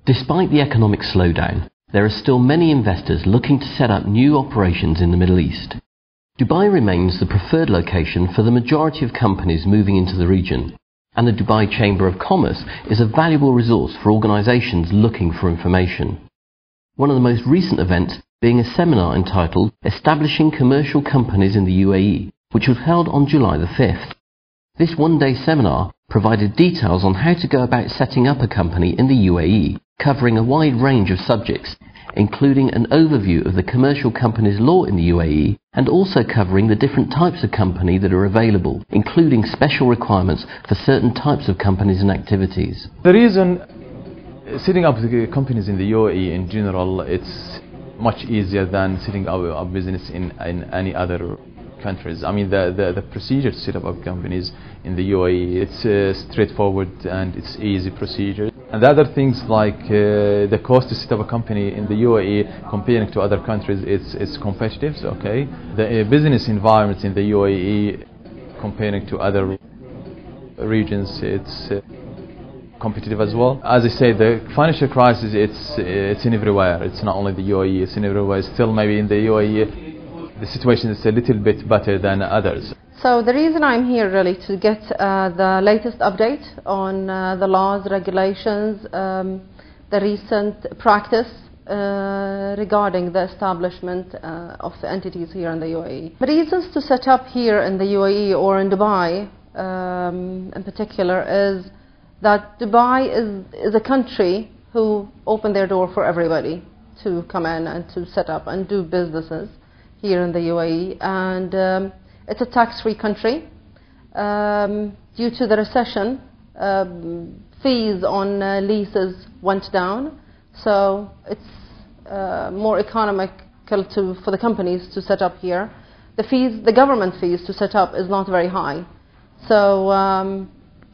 Despite the economic slowdown, there are still many investors looking to set up new operations in the Middle East. Dubai remains the preferred location for the majority of companies moving into the region, and the Dubai Chamber of Commerce is a valuable resource for organisations looking for information. One of the most recent events being a seminar entitled Establishing Commercial Companies in the UAE, which was held on July the 5th. This one-day seminar provided details on how to go about setting up a company in the UAE, covering a wide range of subjects, including an overview of the commercial companies law in the UAE, and also covering the different types of company that are available, including special requirements for certain types of companies and activities. The reason setting up the companies in the UAE in general, it's much easier than setting up a business in any other countries. I mean, the procedure to set up companies in the UAE, it's straightforward and it's easy procedure. And the other things like the cost to set up a company in the UAE comparing to other countries, it's competitive, okay? The business environment in the UAE comparing to other regions, it's competitive as well. As I say, the financial crisis, it's in everywhere. It's not only the UAE, it's in everywhere. Still, maybe in the UAE, the situation is a little bit better than others. So the reason I'm here really to get the latest update on the laws, regulations, the recent practice regarding the establishment of the entities here in the UAE. The reasons to set up here in the UAE or in Dubai in particular is that Dubai is a country who opened their door for everybody to come in and to set up and do businesses here in the UAE, and it's a tax-free country. Due to the recession, fees on leases went down, so it's more economical for the companies to set up here. The government fees to set up is not very high, so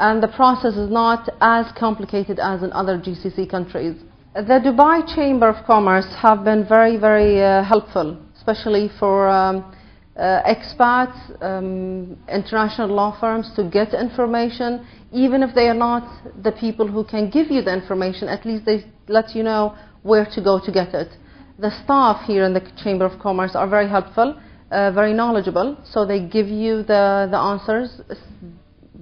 and the process is not as complicated as in other GCC countries. The Dubai Chamber of Commerce have been very, very helpful, especially for expats, international law firms to get information. Even if they are not the people who can give you the information, at least they let you know where to go to get it. The staff here in the Chamber of Commerce are very helpful, very knowledgeable, so they give you the answers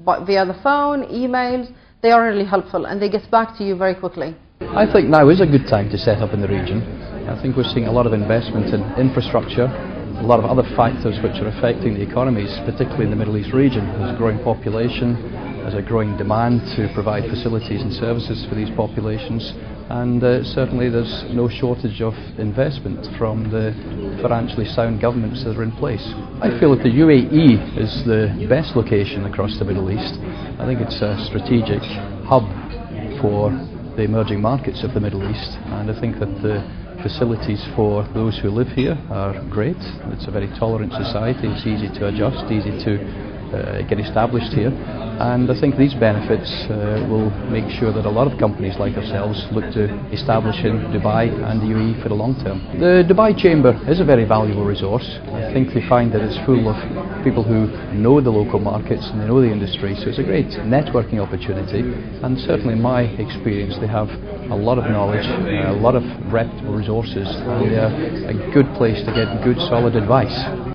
via the phone, emails. They are really helpful and they get back to you very quickly. I think now is a good time to set up in the region. I think we're seeing a lot of investment in infrastructure, a lot of other factors which are affecting the economies, particularly in the Middle East region. There's a growing population, there's a growing demand to provide facilities and services for these populations, and certainly there's no shortage of investment from the financially sound governments that are in place. I feel that the UAE is the best location across the Middle East. I think it's a strategic hub for the emerging markets of the Middle East, and I think that the facilities for those who live here are great. It's a very tolerant society, it's easy to adjust, easy to get established here, and I think these benefits will make sure that a lot of companies like ourselves look to establish in Dubai and the UAE for the long term. The Dubai Chamber is a very valuable resource. I think they find that it's full of people who know the local markets and they know the industry, so it's a great networking opportunity, and certainly in my experience they have a lot of knowledge, a lot of reputable resources, and they're a good place to get good solid advice.